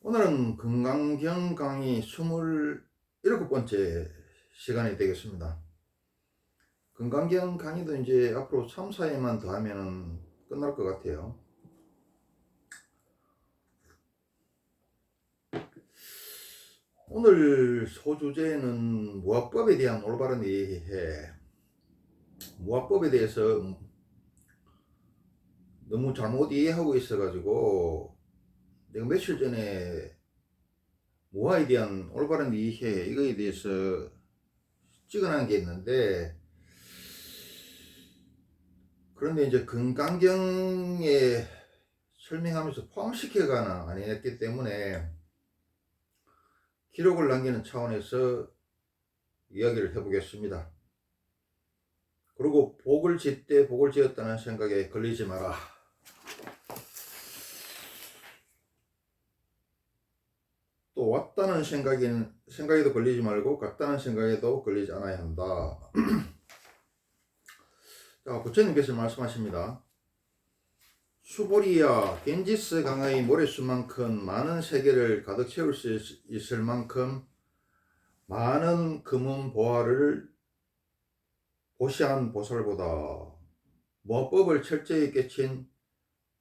오늘은 건강경 강의 27번째 시간이 되겠습니다. 건강경 강의도 이제 앞으로 3, 4회만 더 하면 끝날 것 같아요. 오늘 소주제는 무화법에 대한 올바른 이해. 무화법에 대해서 너무 잘못 이해하고 있어가지고 내가 며칠 전에 무화에 대한 올바른 이해 이거에 대해서 찍어놓은 게 있는데, 그런데 이제 건강경에 설명하면서 포함시켜가나 안 했기 때문에 기록을 남기는 차원에서 이야기를 해보겠습니다. 그리고 복을 짓되 복을 지었다는 생각에 걸리지 마라. 또 왔다는 생각에도 걸리지 말고 갔다는 생각에도 걸리지 않아야 한다. 자, 부처님께서 말씀하십니다. 수보리야, 겐지스 강의 모래수만큼 많은 세계를 가득 채울 수 있을 만큼 많은 금은 보화를 보시한 보살보다 모법을 철저히 깨친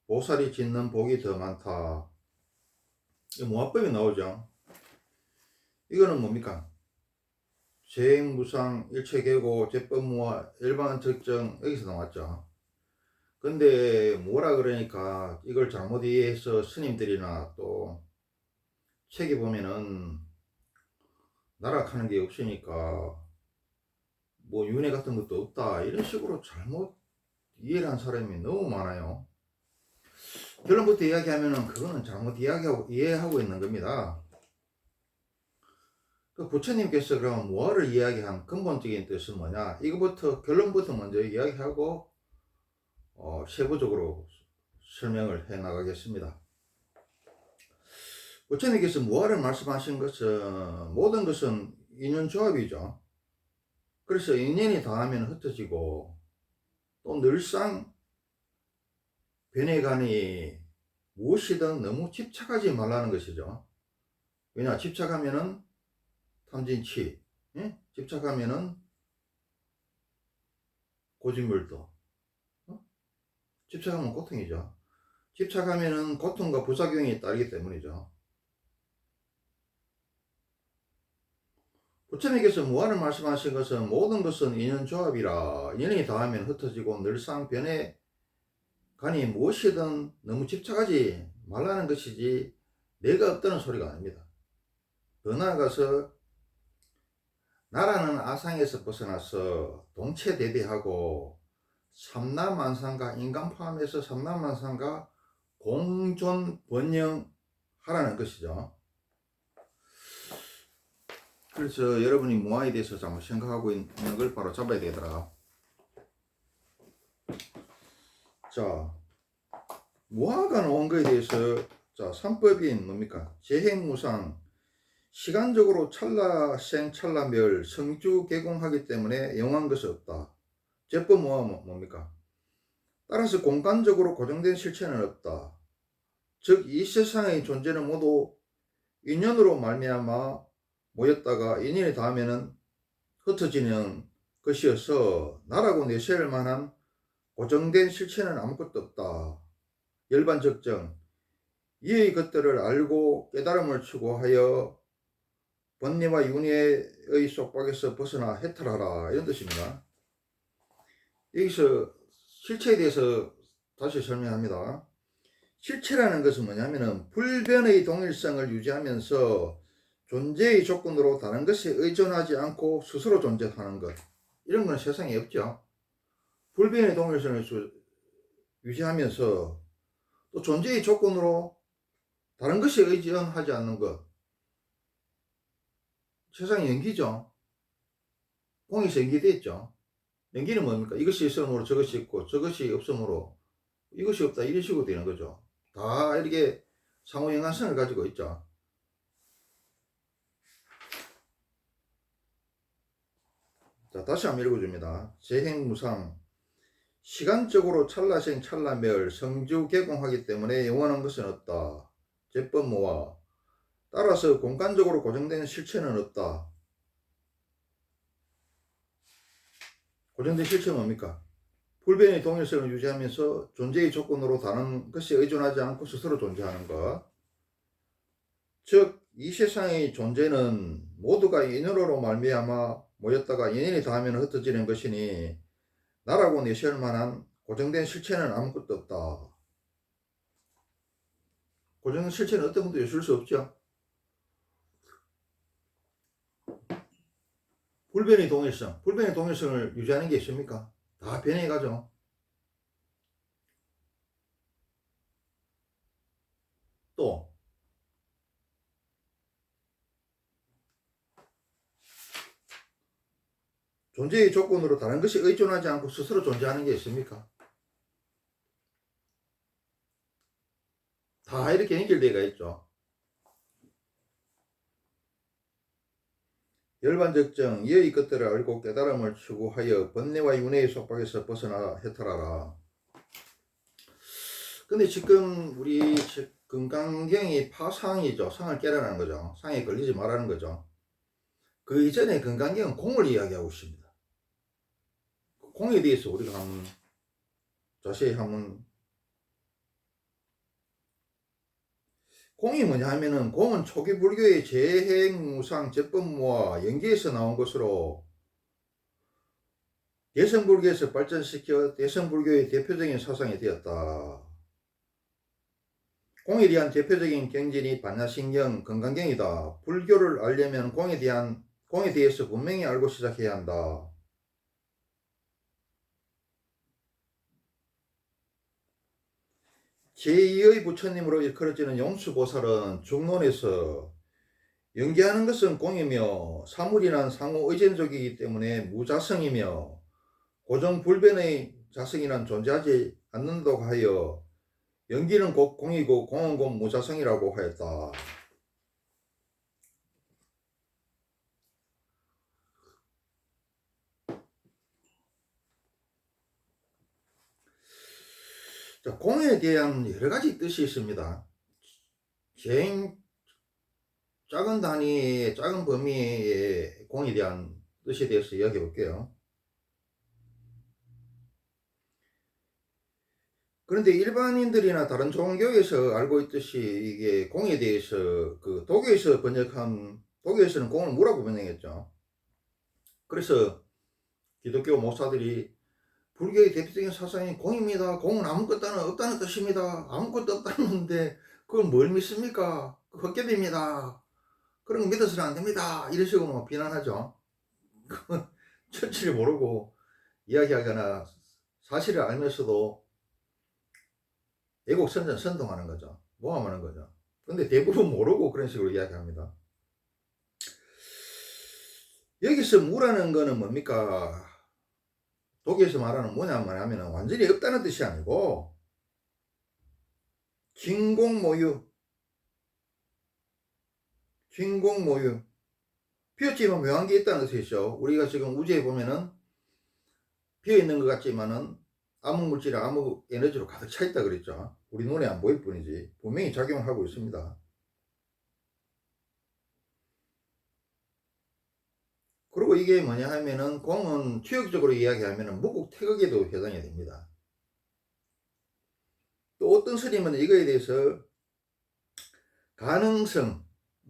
보살이 짓는 복이 더 많다. 이 모법이 나오죠. 이거는 뭡니까? 재행무상, 일체계고, 제법무와 일반적정, 여기서 나왔죠. 근데 뭐라 그러니까 이걸 잘못 이해해서 스님들이나 또 책에 보면은 나락하는 게 없으니까 뭐 윤회 같은 것도 없다 이런 식으로 잘못 이해를 한 사람이 너무 많아요. 결론부터 이야기하면은 그거는 잘못 이해하고 있는 겁니다. 그 부처님께서 그럼 무엇을 이야기한 근본적인 뜻은 뭐냐, 이거부터 결론부터 먼저 이야기하고 세부적으로 설명을 해 나가겠습니다. 부처님께서 무엇을 말씀하신 것은 모든 것은 인연조합이죠. 그래서 인연이 닿으면 흩어지고 또 늘상 변해가니 무엇이든 너무 집착하지 말라는 것이죠. 왜냐, 집착하면은 탐진치, 예? 집착하면은 고진물도, 집착하면 고통이죠. 집착하면은 고통과 부작용이 따르기 때문이죠. 부처님께서 무엇을 말씀하신 것은 모든 것은 인연조합이라 인연이 닿으면 흩어지고 늘상 변해가니 무엇이든 너무 집착하지 말라는 것이지 내가 없다는 소리가 아닙니다. 더 나아가서 나라는 아상에서 벗어나서 동체대비하고 삼라만상과 인간 포함해서 삼라만상과 공존 번영하라는 것이죠. 그래서 여러분이 무아에 대해서 잘못 생각하고 있는 걸 바로 잡아야 되더라. 자, 무아가 나온 거에 대해서, 자, 3법인 뭡니까? 재행무상, 시간적으로 찰나생 찰나멸 성주 개공하기 때문에 영한 것이 없다. 제법무아 뭡니까? 따라서 공간적으로 고정된 실체는 없다. 즉 이 세상의 존재는 모두 인연으로 말미암아 모였다가 인연이 닿으면 흩어지는 것이어서 나라고 내세울 만한 고정된 실체는 아무것도 없다. 열반적정, 이의 것들을 알고 깨달음을 추구하여 번뇌와 윤회의 속박에서 벗어나 해탈하라, 이런 뜻입니다. 여기서 실체에 대해서 다시 설명합니다. 실체라는 것은 뭐냐면은 불변의 동일성을 유지하면서 존재의 조건으로 다른 것에 의존하지 않고 스스로 존재하는 것, 이런 건 세상에 없죠. 불변의 동일성을 유지하면서 또 존재의 조건으로 다른 것에 의존하지 않는 것, 세상에 연기죠. 공에서 연기되어 있죠. 연기는 뭡니까? 이것이 있으므로 저것이 있고 저것이 없으므로 이것이 없다, 이런 식으로 되는 거죠. 다 이렇게 상호연관성을 가지고 있죠. 자, 다시 한번 읽어줍니다. 재행무상, 시간적으로 찰나생 찰나멸 성주 개공하기 때문에 영원한 것은 없다. 제법무아, 따라서 공간적으로 고정된 실체는 없다. 고정된 실체는 뭡니까? 불변의 동일성을 유지하면서 존재의 조건으로 다른 것에 의존하지 않고 스스로 존재하는 것. 즉 이 세상의 존재는 모두가 인연으로 말미암아 모였다가 인연이 닿으면 흩어지는 것이니 나라고 내세울 만한 고정된 실체는 아무것도 없다. 고정된 실체는 어떤 분도 있을 수 없죠. 불변의 동일성, 불변의 동일성을 유지하는 게 있습니까? 다 변해가죠. 또 존재의 조건으로 다른 것이 의존하지 않고 스스로 존재하는 게 있습니까? 다 이렇게 연결되어 있죠. 열반적정 이의 것들을 알고 깨달음을 추구하여 번뇌와 윤회의 속박에서 벗어나 해탈하라. 근데 지금 우리 금강경이 파상이죠. 상을 깨라는 거죠. 상에 걸리지 말라는 거죠. 그 이전에 금강경은 공을 이야기하고 있습니다. 공에 대해서 우리가 한번 자세히 한번, 공이 뭐냐 하면은 공은 초기 불교의 재행무상 제법모와 연계해서 나온 것으로 대성불교에서 발전시켜 대성불교의 대표적인 사상이 되었다. 공에 대한 대표적인 경전이 반야신경, 금강경이다. 불교를 알려면 공에 대해서 분명히 알고 시작해야 한다. 제2의 부처님으로 일컬어지는 용수보살은 중론에서 연기하는 것은 공이며 사물이란 상호 의존적이기 때문에 무자성이며 고정불변의 자성이란 존재하지 않는다고 하여 연기는 곧 공이고 공은 곧 무자성이라고 하였다. 자, 공에 대한 여러 가지 뜻이 있습니다. 개인 작은 단위의 작은 범위의 공에 대한 뜻에 대해서 이야기해 볼게요. 그런데 일반인들이나 다른 종교에서 알고 있듯이 이게 공에 대해서 그 독일에서는 공을 무라고 번역했죠. 그래서 기독교 목사들이 불교의 대표적인 사상이 공입니다. 공은 아무것도 없다는 뜻입니다. 아무것도 없다는데 그걸 뭘 믿습니까? 헛개비입니다. 그런 거 믿어서는 안 됩니다. 이런 식으로 비난하죠. 철치를 모르고 이야기하거나 사실을 알면서도 애국선전 선동하는 거죠. 모함하는 거죠. 근데 대부분 모르고 그런 식으로 이야기합니다. 여기서 무라는 거는 뭡니까? 독일에서 말하는 뭐냐면 하면 완전히 없다는 뜻이 아니고 진공모유 비었지만 묘한 게 있다는 뜻이죠. 우리가 지금 우주에 보면은 비어있는 것 같지만은 아무 물질이 아무 에너지로 가득 차 있다 그랬죠. 우리 눈에 안 보일 뿐이지 분명히 작용을 하고 있습니다. 그리고 이게 뭐냐 하면은 공은 추역적으로 이야기하면은 무국태극에도 해당이 됩니다. 또 어떤 스님은 이거에 대해서 가능성,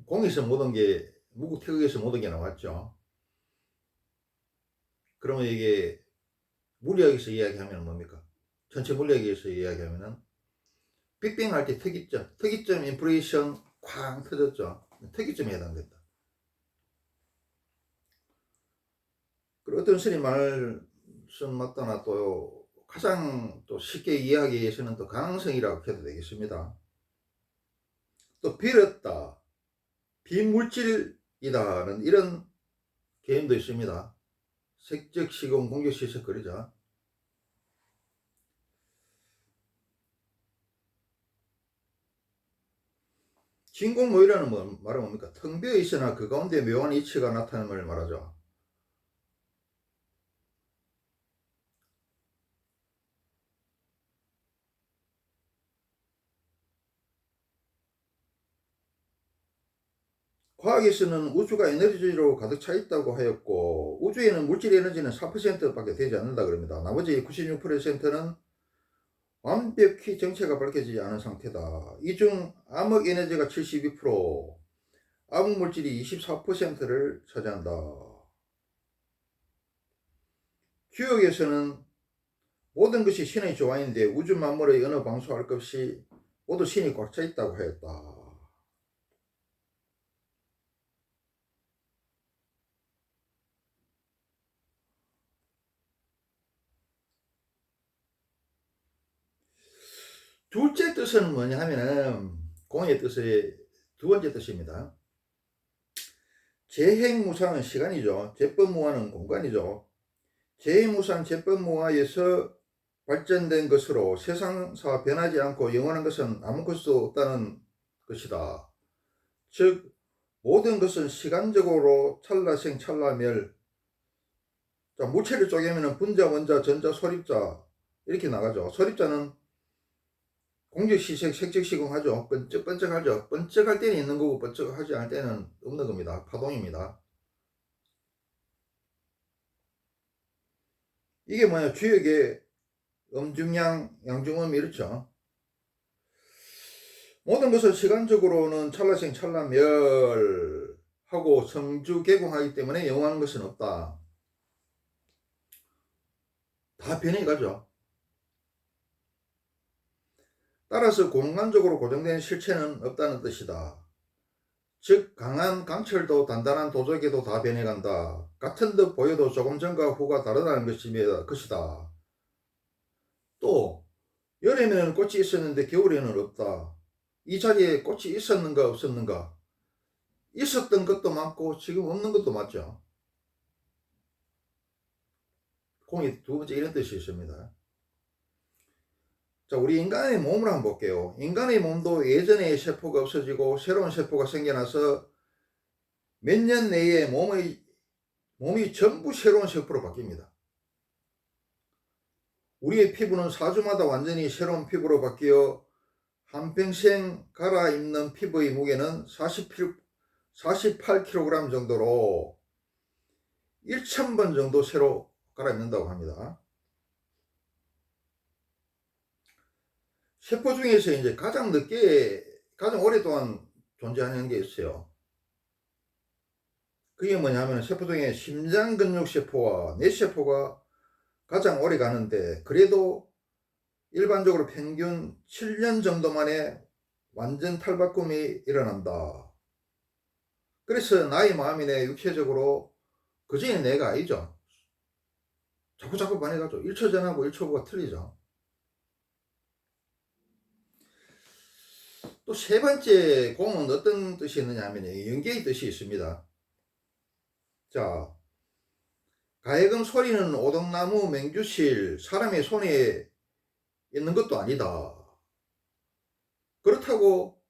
공에서 모든 게 무국태극에서 모든 게 나왔죠. 그러면 이게 물리학에서 이야기하면 뭡니까? 전체 물리학에서 이야기하면은 빅뱅 할 때 특이점 인프레이션 쾅 터졌죠. 특이점에 해당된다. 그리고 어떤 스님 말씀 맞다나 또 가장 또 쉽게 이해하기 위해서는 또 가능성이라고 해도 되겠습니다. 또 비었다, 비물질이다는 이런 개념도 있습니다. 색적 시공 공격 시설 거리자. 진공모이라는 말은 뭡니까? 텅 비어 있으나 그 가운데 묘한 이치가 나타나는 걸 말하죠. 과학에서는 우주가 에너지로 가득 차 있다고 하였고 우주에는 물질 에너지는 4%밖에 되지 않는다 그럽니다. 나머지 96%는 완벽히 정체가 밝혀지지 않은 상태다. 이 중 암흑 에너지가 72%, 암흑 물질이 24%를 차지한다. 규역에서는 모든 것이 신의 조화인데 우주 만물의 어느 방수할 것 없이 모두 신이 꽉 차 있다고 하였다. 둘째 뜻은 뭐냐 하면은 공의 뜻의 두 번째 뜻입니다. 재행무상은 시간이죠. 제법무화는 공간이죠. 재행무상 제법무화에서 발전된 것으로 세상사 변하지 않고 영원한 것은 아무것도 없다는 것이다. 즉 모든 것은 시간적으로 찰나생 찰나멸. 자, 물체를 쪼개면 분자, 원자, 전자, 소립자 이렇게 나가죠. 소립자는 공적시색, 색적시공하죠. 번쩍번쩍하죠. 번쩍할 때는 있는 거고 번쩍하지 않을 때는 없는 겁니다. 파동입니다. 이게 뭐냐, 주역의 음중양, 양중음 이렇죠. 모든 것을 시간적으로는 찰나생 찰나멸하고 성주개공하기 때문에 영원한 것은 없다. 다 변해가죠. 따라서 공간적으로 고정된 실체는 없다는 뜻이다. 즉 강한 강철도 단단한 도적에도 다 변해간다. 같은 듯 보여도 조금 전과 후가 다르다는 것이다. 또 여름에는 꽃이 있었는데 겨울에는 없다. 이 자리에 꽃이 있었는가 없었는가? 있었던 것도 맞고 지금 없는 것도 맞죠. 공이 두 번째 이런 뜻이 있습니다. 자, 우리 인간의 몸을 한번 볼게요. 인간의 몸도 예전에 세포가 없어지고 새로운 세포가 생겨나서 몇 년 내에 몸이 전부 새로운 세포로 바뀝니다. 우리의 피부는 4주마다 완전히 새로운 피부로 바뀌어 한평생 갈아입는 피부의 무게는 48kg 정도로 1000번 정도 새로 갈아입는다고 합니다. 세포 중에서 이제 가장 오랫동안 존재하는 게 있어요. 그게 뭐냐면 세포 중에 심장근육세포와 뇌세포가 가장 오래 가는데 그래도 일반적으로 평균 7년 정도 만에 완전 탈바꿈이 일어난다. 그래서 나이 마음이네 육체적으로 그전에 내가 아니죠. 자꾸 변해가죠. 1초 전하고 1초 후가 틀리죠. 또 세 번째 공은 어떤 뜻이 있느냐 하면 연계의 뜻이 있습니다. 자, 가해금 소리는 오동나무 맹주실 사람의 손에 있는 것도 아니다. 그렇다고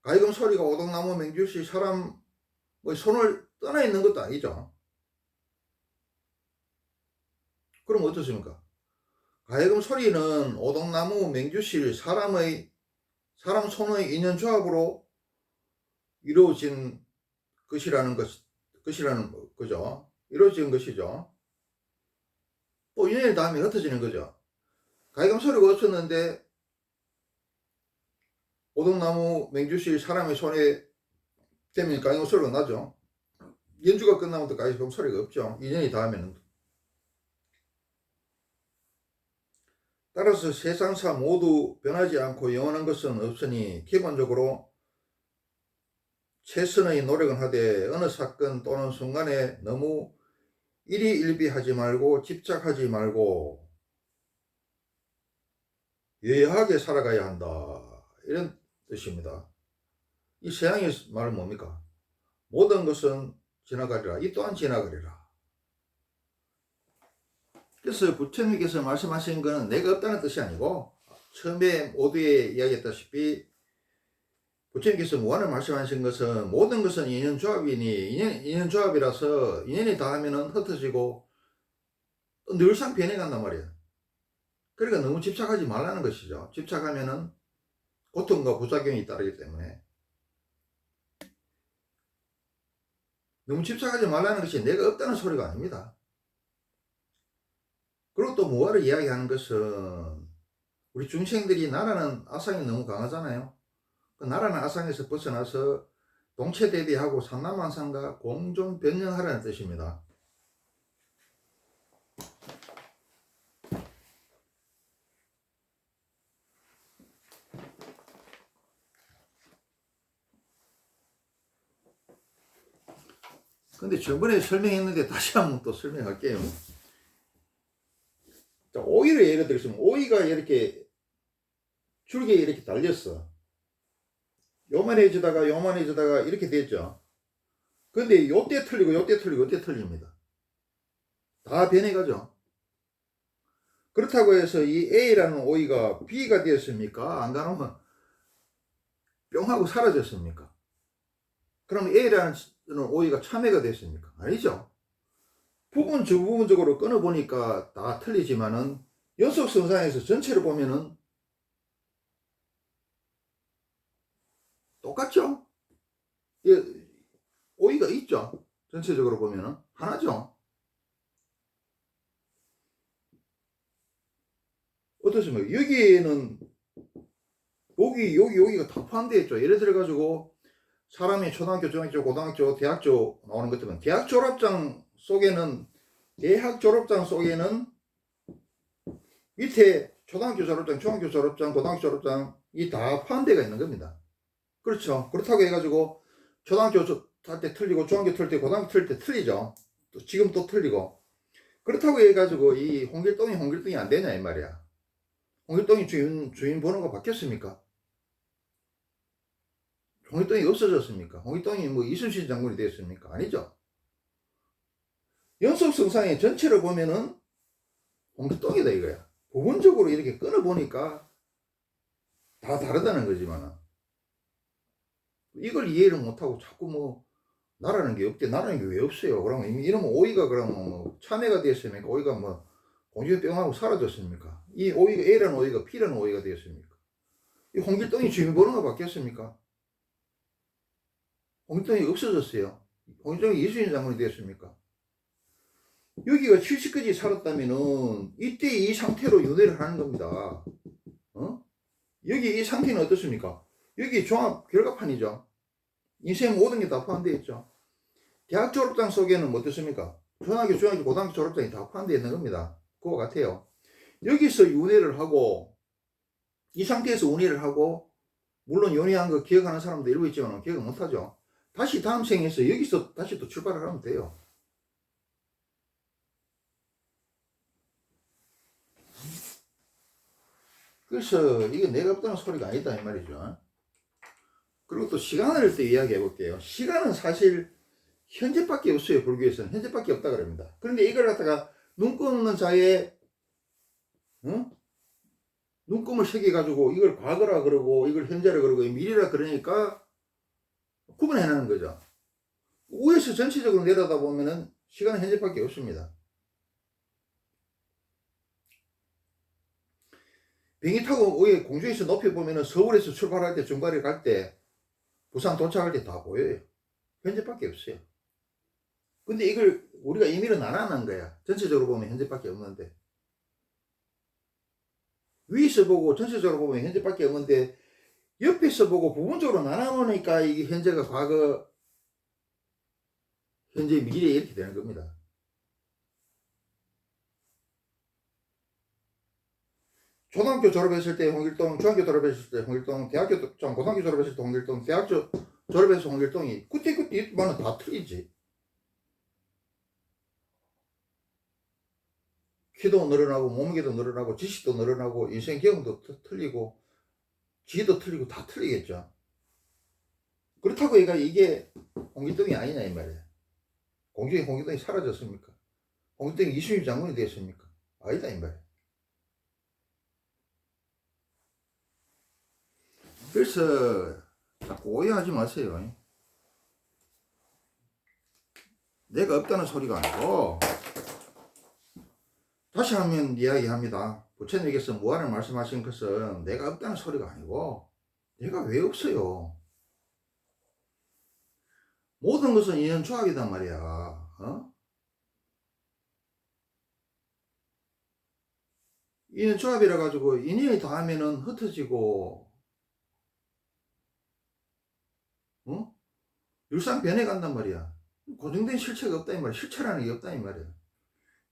가해금 소리가 오동나무 맹주실 사람의 손을 떠나 있는 것도 아니죠. 그럼 어떻습니까? 가해금 소리는 오동나무 맹주실 사람 손의 인연조합으로 이루어진 것이라는 거죠. 이루어진 것이죠. 또 인연이 닿으면 흩어지는 거죠. 가해금 소리가 없었는데 오동나무 맹주실 사람의 손에 되면 가해금 소리가 나죠. 연주가 끝나면 또 가해금 소리가 없죠. 인연이 닿으면. 따라서 세상사 모두 변하지 않고 영원한 것은 없으니 기본적으로 최선의 노력은 하되 어느 사건 또는 순간에 너무 일희일비하지 말고 집착하지 말고 유효하게 살아가야 한다. 이런 뜻입니다. 이 세상의 말은 뭡니까? 모든 것은 지나가리라. 이 또한 지나가리라. 그래서 부처님께서 말씀하신 것은 내가 없다는 뜻이 아니고 처음에 모두에 이야기했다시피 부처님께서 무한을 말씀하신 것은 모든 것은 인연조합이니 인연조합이라서 인연이 닿으면 흩어지고 늘상 변해간단 말이에요. 그러니까 너무 집착하지 말라는 것이죠. 집착하면은 고통과 부작용이 따르기 때문에. 너무 집착하지 말라는 것이 내가 없다는 소리가 아닙니다. 그리고 또 무화를 이야기하는 것은 우리 중생들이 나라는 아상이 너무 강하잖아요. 그 나라는 아상에서 벗어나서 동체대비하고 삼남만상과 공존변경하라는 뜻입니다. 근데 저번에 설명했는데 다시 한번 또 설명할게요. 자, 오이를 예를 들었으면 오이가 이렇게 줄기에 이렇게 달렸어. 요만해지다가 요만해지다가 이렇게 됐죠. 근데 요때 틀리고 요때 틀리고 요때 틀립니다. 다 변해가죠. 그렇다고 해서 이 A라는 오이가 B가 되었습니까? 안 가놓으면 뿅하고 사라졌습니까? 그럼 A라는 오이가 참외가 됐습니까? 아니죠. 부분적으로 끊어보니까 다 틀리지만은 연속성상에서 전체를 보면은 똑같죠? 오이가 있죠? 전체적으로 보면은 하나죠? 어떻습니까? 여기에는 여기가 다 포함되어 있죠. 예를 들어 가지고 사람이 초등학교, 중학교, 고등학교, 대학교 나오는 것 때문에 대학 졸업장 속에는 밑에 초등학교 졸업장, 중학교 졸업장, 고등학교 졸업장이 다 포함되어 있는 겁니다. 그렇죠. 그렇다고 해가지고 초등학교 탈 때 틀리고 중학교 틀 때 고등학교 틀 때 틀리죠. 또 지금 또 틀리고 그렇다고 해가지고 이 홍길동이 안 되냐 이 말이야. 홍길동이 주인 번호가 바뀌었습니까? 홍길동이 없어졌습니까? 홍길동이 뭐 이순신 장군이 되었습니까? 아니죠. 연속성상의 전체를 보면은 홍길동이다 이거야. 부분적으로 이렇게 끊어보니까 다 다르다는 거지만 이걸 이해를 못하고 자꾸 뭐 나라는 게 없대. 나라는 게 왜 없어요? 그러면 이러면 오이가 그러면 뭐 참외가 됐습니까? 오이가 뭐 공주병하고 사라졌습니까? 이 오이가 A라는 오이가 B라는 오이가 되었습니까? 이 홍길동이 주민번호가 바뀌었습니까? 홍길동이 없어졌어요. 홍길동이 이순신 장군이 되었습니까? 여기가 70까지 살았다면은 이때 이 상태로 윤회를 하는 겁니다. 여기 이 상태는 어떻습니까? 여기 종합 결과판이죠. 인생 모든 게 다 포함되어 있죠. 대학 졸업장 속에는 뭐 어떻습니까? 중학교, 고등학교 졸업장이 다 포함되어 있는 겁니다. 그와 같아요. 여기서 윤회를 하고 이 상태에서 운회를 하고 물론 윤회한 거 기억하는 사람도 일부 있지만 기억을 못하죠. 다시 다음 생에서 여기서 다시 또 출발을 하면 돼요. 그래서 이게 내가 없다는 소리가 아니다 이 말이죠. 그리고 또 시간을 또 이야기해 볼게요. 시간은 사실 현재밖에 없어요. 불교에서는 현재밖에 없다 그럽니다. 그런데 이걸 갖다가 눈꺼없는 자에 눈금을 새겨가지고 이걸 과거라 그러고 이걸 현재라 그러고 미래라 그러니까 구분해내는 거죠. 위에서 전체적으로 내려다 보면은 시간은 현재밖에 없습니다. 비행기 타고 위에 공중에서 높이 보면은 서울에서 출발할 때 중간에 갈 때 부산 도착할 때 다 보여요. 현재밖에 없어요. 근데 이걸 우리가 임의로 나눠놓은 거야. 전체적으로 보면 현재밖에 없는데 위에서 보고 전체적으로 보면 현재밖에 없는데 옆에서 보고 부분적으로 나눠놓으니까 이게 현재가 과거, 현재, 미래 이렇게 되는 겁니다. 초등학교 졸업했을 때 홍길동, 중학교 졸업했을 때 홍길동, 고등학교 졸업했을 때 홍길동, 대학교 졸업해서 홍길동이 그때만은 다 틀리지. 키도 늘어나고 몸무게도 늘어나고 지식도 늘어나고 인생 경험도 틀리고 지도 틀리고 다 틀리겠죠. 그렇다고 얘가 이게 홍길동이 아니냐 이 말이야. 홍길동이 사라졌습니까? 홍길동이 이순신 장군이 됐습니까? 아니다 이 말이야. 그래서 자꾸 오해하지 마세요. 내가 없다는 소리가 아니고 다시 한번 이야기합니다. 부처님께서 무한을 말씀하신 것은 내가 없다는 소리가 아니고 내가 왜 없어요? 모든 것은 인연조합이단 말이야. 인연조합이라 가지고 인연이 닿으면은 흩어지고 일상 변해간단 말이야. 고정된 실체가 없다 이 말이야. 실체라는 게 없다 이 말이야.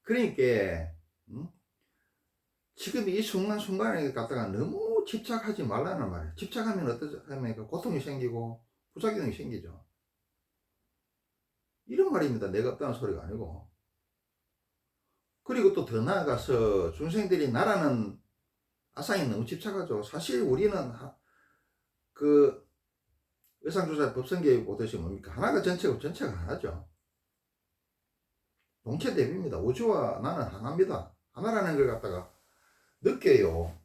그러니까 지금 이 순간순간에 갖다가 너무 집착하지 말라는 말이야. 집착하면 어떠냐면 고통이 생기고 부작용이 생기죠. 이런 말입니다. 내가 없다는 소리가 아니고. 그리고 또 더 나아가서 중생들이 나라는 아상에 너무 집착하죠. 사실 우리는 그 의상조사 법성계에 보듯이 뭡니까? 하나가 전체고 전체가 하나죠. 동체대비입니다. 우주와 나는 하나입니다. 하나라는 걸 갖다가 느껴요.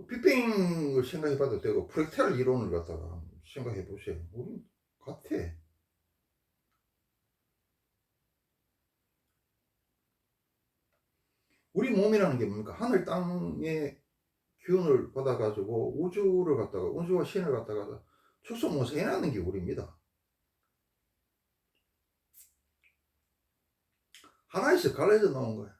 빅뱅을 생각해 봐도 되고 프랙탈 이론을 갖다가 생각해 보세요. 우리 같아. 우리 몸이라는 게 뭡니까? 하늘 땅의 기운을 받아가지고 우주를 갖다가 우주와 신을 갖다가 축소모성해놨는 게 우리입니다. 하나에서 갈라져 나온 거야.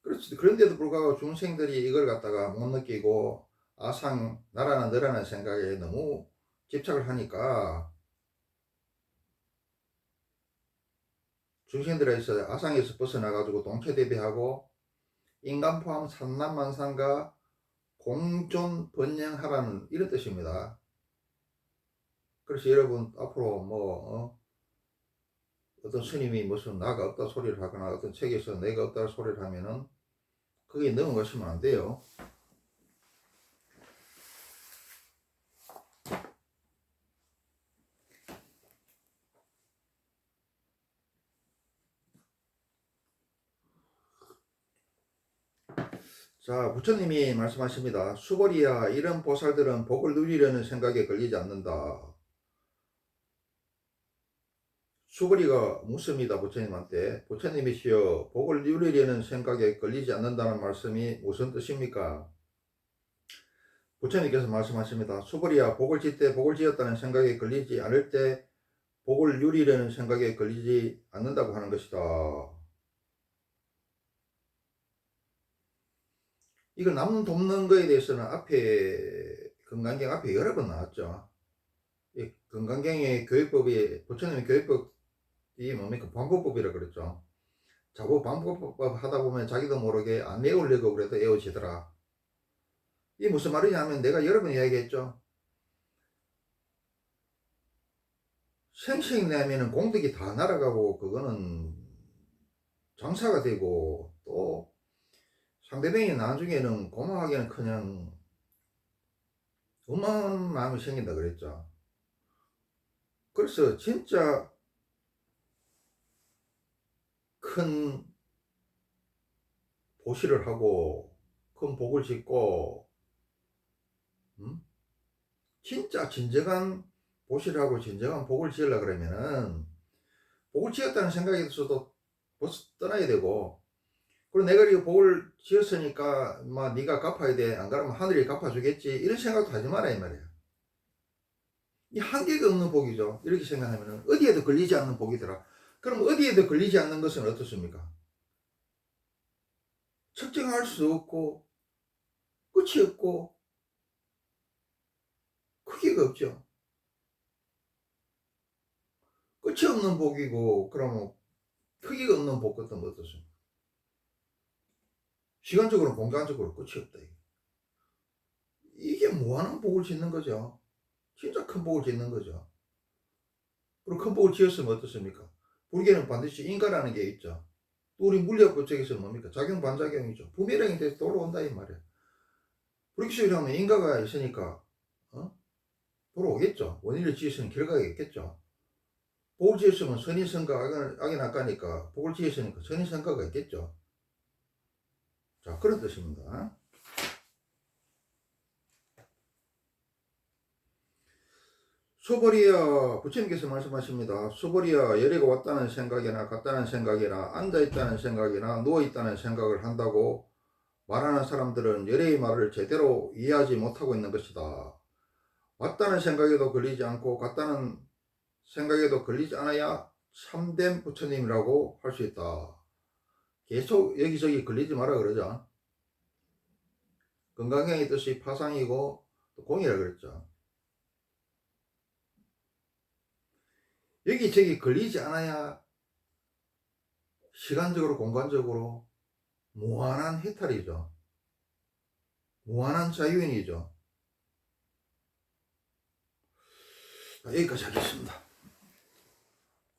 그렇지. 그런데도 불구하고 중생들이 이걸 갖다가 못 느끼고 아상 나라나 너라는 생각에 너무 집착을 하니까 중생들에서 아상에서 벗어나가지고 동체대비하고 인간 포함 산남만상과 공존 번영하라는 이런 뜻입니다. 그래서 여러분 앞으로 어떤 스님이 무슨 나가 없다 소리를 하거나 어떤 책에서 내가 없다 소리를 하면은 거기에 넘어가시면 안 돼요. 자, 부처님이 말씀하십니다. 수벌이야, 이런 보살들은 복을 누리려는 생각에 걸리지 않는다. 수벌이가 묻습니다. 부처님한테. 부처님이시여, 복을 누리려는 생각에 걸리지 않는다는 말씀이 무슨 뜻입니까? 부처님께서 말씀하십니다. 수벌이야, 복을 짓되 복을 지었다는 생각에 걸리지 않을 때 복을 누리려는 생각에 걸리지 않는다고 하는 것이다. 이거 남 돕는 거에 대해서는 앞에 금강경 앞에 여러 번 나왔죠. 이 금강경의 교육법이 부처님의 교육법이 뭡니까? 방법법이라 그랬죠. 자꾸 방법법 하다 보면 자기도 모르게 안 외우려고 그래도 외워지더라. 이게 무슨 말이냐면 내가 여러 번 이야기했죠. 생식 내면은 공덕이 다 날아가고 그거는 장사가 되고 또 상대방이 나중에는 고마워하기는 그냥 엄한 마음이 생긴다 그랬죠. 그래서 진짜 큰 보시를 하고 큰 복을 짓고 진짜 진정한 보시를 하고 진정한 복을 지으려 그러면은 복을 지었다는 생각이 있어도 벌써 떠나야 되고, 그리고 내가 이 복을 지었으니까 막 네가 갚아야 돼, 안 그러면 하늘이 갚아주겠지, 이런 생각도 하지 마라 이 말이야. 이 한계가 없는 복이죠. 이렇게 생각하면 어디에도 걸리지 않는 복이더라. 그럼 어디에도 걸리지 않는 것은 어떻습니까? 측정할 수 없고 끝이 없고 크기가 없죠. 끝이 없는 복이고 그러면 크기가 없는 복 같은 거 어떻습니까? 시간적으로 공간적으로 끝이 없다. 이게 뭐하는 복을 짓는 거죠? 진짜 큰 복을 짓는 거죠. 그리고 큰 복을 지었으면 어떻습니까? 불교는 반드시 인과라는 게 있죠. 또 우리 물리학법 쪽에서 뭡니까? 작용 반작용이죠. 부메랑이 돼서 돌아온다 이 말이에요. 불교식으로 하면 인과가 있으니까 돌아오겠죠. 원인을 지으시는 결과가 있겠죠. 복을 지었으면 선인성과 악이 낙가니까 복을 지었으니까 선인성과가 있겠죠. 자, 그런 뜻입니다. 수벌이여, 부처님께서 말씀하십니다. 수벌이여, 열애가 왔다는 생각이나 갔다는 생각이나 앉아있다는 생각이나 누워있다는 생각을 한다고 말하는 사람들은 열애의 말을 제대로 이해하지 못하고 있는 것이다. 맞다는 생각에도 걸리지 않고 같다는 생각에도 걸리지 않아야 참된 부처님이라고 할 수 있다. 계속 여기저기 걸리지 마라 그러죠. 건강경의 뜻이 파상이고 공이라 그랬죠. 여기저기 걸리지 않아야 시간적으로 공간적으로 무한한 해탈이죠. 무한한 자유인이죠. 여기까지 하겠습니다.